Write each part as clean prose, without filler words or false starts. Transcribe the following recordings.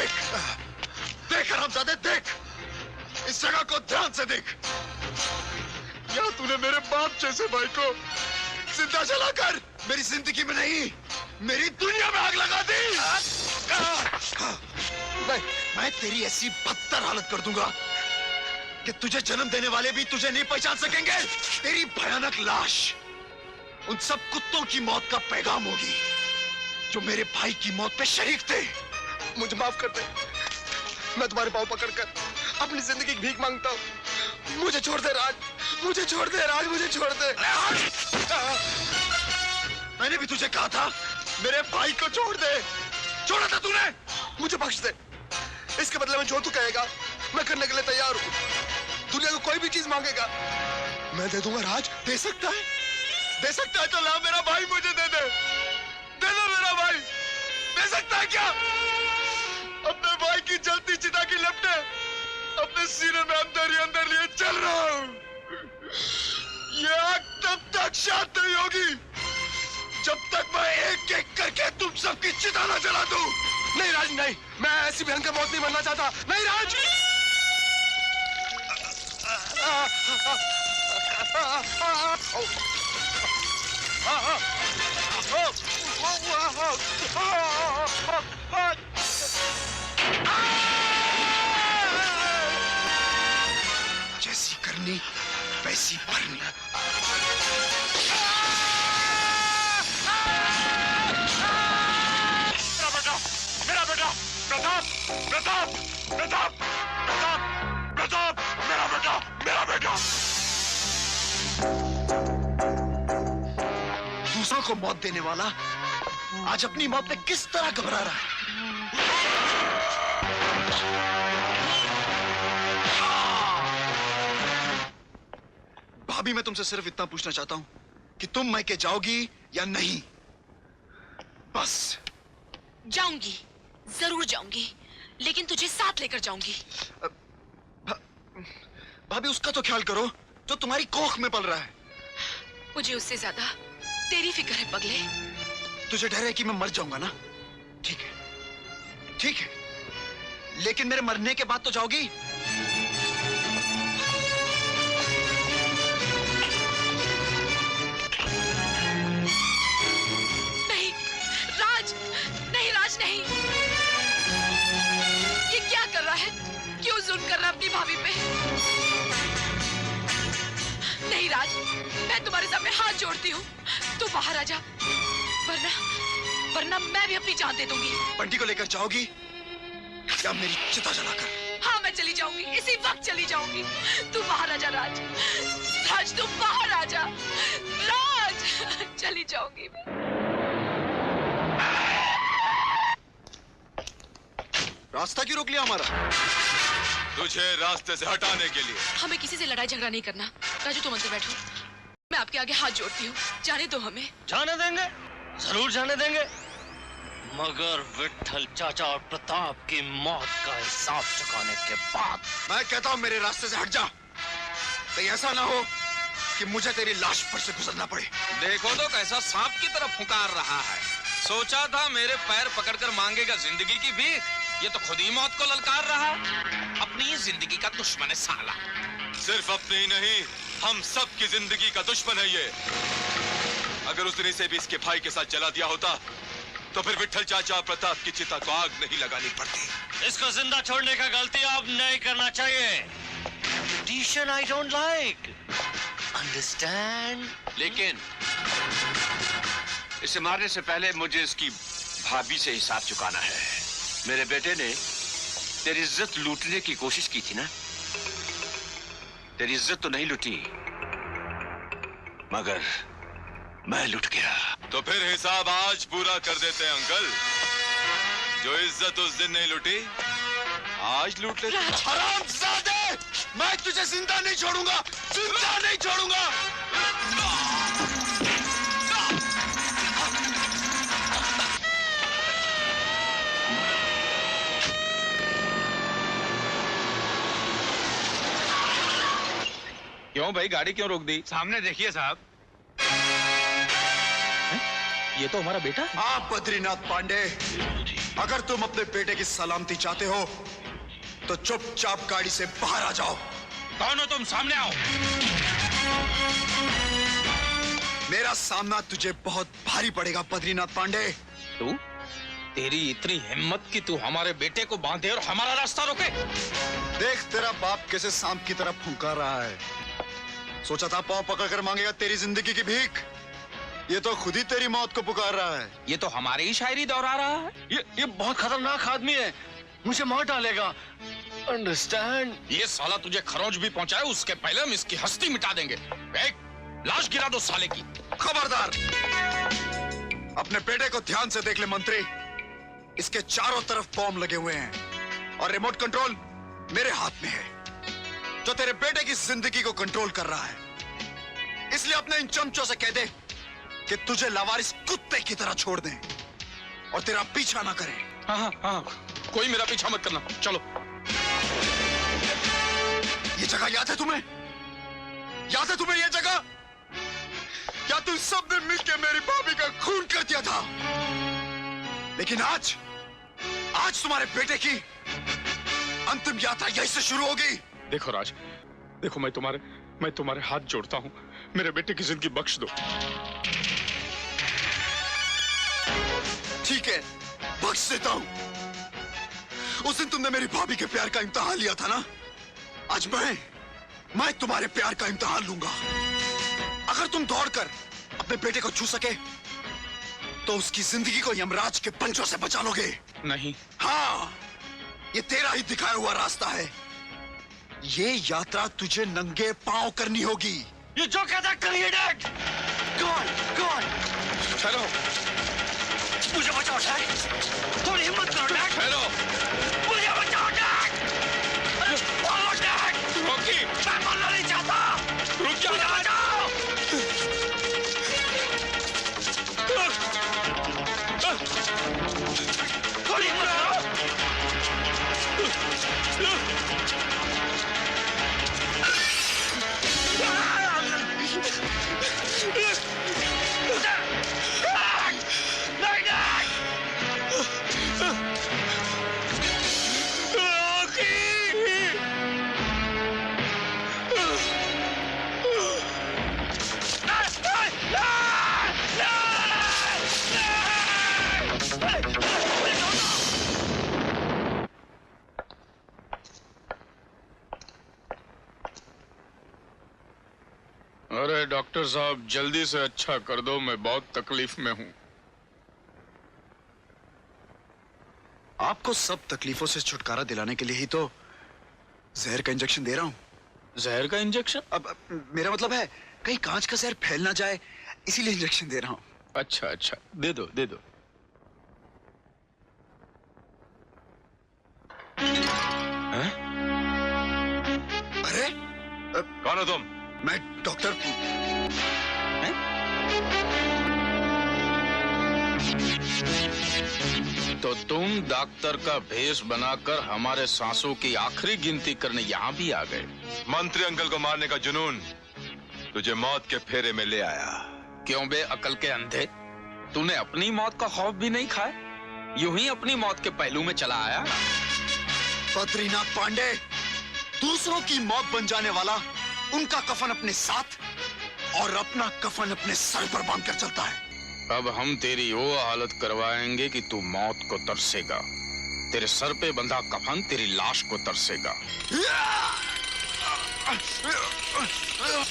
देख, देख हरामजादे देख, इस जगह को ध्यान से देख। यहाँ तूने मेरे बाप जैसे भाई को जिंदा जलाकर मेरी जिंदगी में नहीं, मेरी दुनिया में आग लगा दी। मैं तेरी ऐसी बदतर हालत कर दूंगा कि तुझे जन्म देने वाले भी तुझे नहीं पहचान सकेंगे। तेरी भयानक लाश उन सब कुत्तों की मौत का पैगाम होगी जो मेरे भाई की मौत पे शरीक थे। मुझे माफ कर दे, मैं तुम्हारे पाँव पकड़कर अपनी जिंदगी की भीख मांगता हूँ। मुझे छोड़ दे राज, मुझे छोड़ दे राज, मुझे छोड़ दे। मैंने भी तुझे कहा था मेरे भाई को छोड़ दे, छोड़ा था तूने। मुझे बख्श दे, इसके बदले में जो तू कहेगा मैं करने के लिए तैयार हूँ। दुनिया को कोई भी चीज मांगेगा मैं दे दूंगा राज। दे सकता है, दे सकता है तो ला, मेरा भाई मुझे दे दे, दे दे मेरा भाई। दे सकता है क्या? अपने भाई की जलती चिता की लपटे अपने सीने में अंदर ही अंदर लिए चल रहा हूँ। ये आग तब तक शांत नहीं होगी जब तक मैं एक एक करके तुम सबकी चिता न जला दूं। नहीं राज, नहीं, मैं ऐसी भयंकर मौत नहीं मरना चाहता। नहीं राज। जैसी करनी वैसी भरनी। मेरा बेटा प्रताप, प्रताप, प्रताप, प्रताप, प्रताप, मेरा बेटा, मेरा बेटा। दूसरों को मौत देने वाला आज अपनी मौत पे किस तरह घबरा रहा है। भाभी, मैं तुमसे सिर्फ इतना पूछना चाहता हूं कि तुम मैके जाओगी या नहीं, बस। जाऊंगी, जरूर जाऊंगी, लेकिन तुझे साथ लेकर जाऊंगी। भाभी, उसका तो ख्याल करो जो तुम्हारी कोख में पल रहा है। मुझे उससे ज्यादा तेरी फिक्र है पगले। तुझे डर है कि मैं मर जाऊंगा ना? ठीक है, ठीक है, लेकिन मेरे मरने के बाद तो जाओगी। नहीं राज, नहीं राज, नहीं। ये क्या कर रहा है? क्यों जुल्म कर रहा है अपनी भाभी पे? नहीं राज, मैं तुम्हारे सामने हाथ जोड़ती हूँ, तू बाहर आ जा, वरना मैं भी अपनी जान दे दूंगी। बंटी को लेकर जाओगी या मेरी चिता जलाकर? हाँ, मैं चली जाऊंगी, इसी वक्त चली जाऊंगी। तू बाहर आ जा राज, राज तू बाहर आ जा, राज। चली जाऊंगी मैं। रास्ता क्यों रोक लिया हमारा? तुझे रास्ते से हटाने के लिए। हमें किसी से लड़ाई झगड़ा नहीं करना। राजू, तुम अंदर बैठो, मैं आपके आगे हाथ जोड़ती हूँ, जाने दो हमें। जाने देंगे, जरूर जाने देंगे, मगर विट्ठल चाचा और प्रताप की मौत का हिसाब चुकाने के बाद। मैं कहता हूँ मेरे रास्ते से हट जा, कहीं ऐसा ना हो कि मुझे तेरी लाश पर से गुजरना पड़े। देखो तो कैसा सांप की तरफ फुकार रहा है। सोचा था मेरे पैर पकड़कर मांगेगा जिंदगी की भीख, ये तो खुद ही मौत को ललकार रहा। अपनी जिंदगी का दुश्मन है साला। सिर्फ अपनी ही नहीं, हम सब की जिंदगी का दुश्मन है ये। अगर उस दिन इसे भी इसके भाई के साथ जला दिया होता तो फिर विट्ठल चाचा और प्रताप की चिता को आग नहीं लगानी पड़ती। इसको जिंदा छोड़ने का गलती अब नहीं करना चाहिए। Tradition I don't like. Understand? लेकिन इसे मारने से पहले मुझे इसकी भाभी से हिसाब चुकाना है। मेरे बेटे ने तेरी इज्जत लूटने की कोशिश की थी ना? तेरी इज्जत तो नहीं लूटी, मगर मैं लूट गया। तो फिर हिसाब आज पूरा कर देते हैं अंकल। जो इज्जत उस दिन नहीं लूटी, आज लूट लेते। हरामजादे, मैं तुझे जिंदा नहीं छोड़ूंगा, जिंदा नहीं छोड़ूंगा। क्यों भाई, गाड़ी क्यों रोक दी? सामने देखिए साहब। ये तो हमारा बेटा है। आप बद्रीनाथ पांडे अगर तुम अपने बेटे की सलामती चाहते हो तो चुपचाप गाड़ी से बाहर आ जाओ। कौन हो तुम? सामने आओ। मेरा सामना तुझे बहुत भारी पड़ेगा बद्रीनाथ पांडे। तू? तेरी इतनी हिम्मत कि तू हमारे बेटे को बांधे और हमारा रास्ता रोके? देख तेरा बाप कैसे सांप की तरह फुंकार रहा है। सोचा था पांव पकड़कर मांगेगा तेरी जिंदगी की भीख, ये तो खुद ही तेरी मौत को पुकार रहा है। ये तो हमारी ही शायरी दोहरा रहा है। ये बहुत खतरनाक आदमी है, मुझे मार डालेगा। अंडरस्टैंड? ये साला तुझे खरोंच भी पहुंचाए उसके पहले हम इसकी हस्ती मिटा देंगे। एक लाश गिरा दो साले की। खबरदार, अपने बेटे को ध्यान से देख ले मंत्री। इसके चारों तरफ बॉम्ब लगे हुए हैं और रिमोट कंट्रोल मेरे हाथ में है, जो तेरे बेटे की जिंदगी को कंट्रोल कर रहा है। इसलिए अपने इन चमचों से कह दे कि तुझे लावारिस कुत्ते की तरह छोड़ दें और तेरा पीछा ना करें। हाँ, हाँ, कोई मेरा पीछा मत करना, चलो। ये जगह याद है तुम्हें? याद है तुम्हें ये जगह? क्या तुम सब ने मिलकर मेरी भाभी का खून कर दिया था? लेकिन आज तुम्हारे बेटे की अंतिम यात्रा यहीं से शुरू होगी। देखो राज, देखो मैं तुम्हारे हाथ जोड़ता हूँ, मेरे बेटे की जिंदगी बख्श दो। ठीक है, बख्श देता हूं। उस दिन तुमने मेरी भाभी के प्यार का इम्तिहान लिया था ना, आज मैं तुम्हारे प्यार का इम्तिहान लूंगा। अगर तुम दौड़कर अपने बेटे को छू सके तो उसकी जिंदगी को यमराज के पंजों से बचा लोगे। नहीं। हाँ, ये तेरा ही दिखाया हुआ रास्ता है। ये यात्रा तुझे नंगे पांव करनी होगी। ये जो कहता करिए डैड। गॉड चलो, मुझे बचाओ डैड, थोड़ी हिम्मत करो डैड। हेलो, मुझे बचाओ डैड। बोलो डैड। रॉकी, मैं मरना नहीं चाहता, रुक जा। मुझे बचाओ। थोड़ी हिम्मत अरे डॉक्टर साहब, जल्दी से अच्छा कर दो, मैं बहुत तकलीफ में हूँ। आपको सब तकलीफों से छुटकारा दिलाने के लिए ही तो जहर का इंजेक्शन दे रहा हूँ। जहर का इंजेक्शन? अब मेरा मतलब है कहीं कांच का जहर फैल ना जाए, इसीलिए इंजेक्शन दे रहा हूँ। अच्छा, दे दो। हैं? अरे कौन हो तुम? मैं डॉक्टर तो तुम डॉक्टर का भेष बनाकर हमारे सांसों की आखिरी गिनती करने यहाँ भी आ गए। मंत्री अंकल को मारने का जुनून तुझे मौत के फेरे में ले आया। क्यों बे अकल के अंधे, तूने अपनी मौत का खौफ भी नहीं खाया, यूं ही अपनी मौत के पहलू में चला आया। बद्रीनाथ पांडे दूसरों की मौत बन जाने वाला उनका कफन अपने साथ और अपना कफन अपने सर पर बांधकर चलता है। अब हम तेरी वो हालत करवाएंगे कि तू मौत को तरसेगा। तेरे सर पे बंधा कफन तेरी लाश को तरसेगा।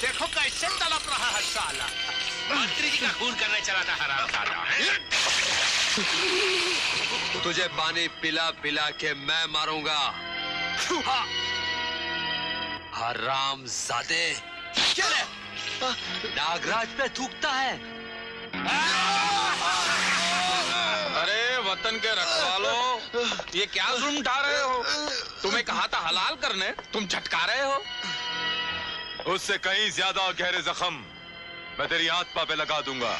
देखो कैसे तड़प रहा है साला, मंत्री जी का खून करने चला था हरामजादा। तुझे पानी पिला पिला के मैं मारूंगा हरामजादे। नागराज पे थूकता है। अरे वतन के रखवालों, ये क्या जुल्म उठा रहे हो? तुम्हें कहा था हलाल करने, तुम झटका रहे हो। उससे कहीं ज्यादा गहरे जख्म मैं तेरी आत्मा पे लगा दूंगा।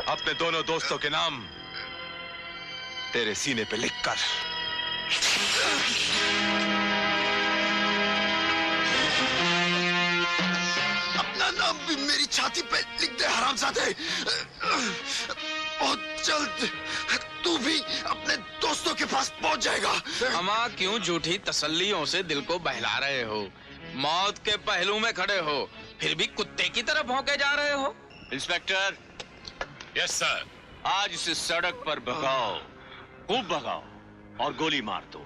अपने दोनों दोस्तों के नाम तेरे सीने पे लिखकर। अपना नाम भी मेरी छाती पे लिख दे हरामजादे। बहुत जल्द तू भी अपने के पास पहुंच जाएगा। अमा क्यों झूठी तसल्लियों से दिल को बहला रहे हो? मौत के पहलू में खड़े हो, फिर भी कुत्ते की तरह भौंके जा रहे हो। Inspector, yes sir. आज इसे सड़क पर भगाओ, खूब भगाओ और गोली मार दो।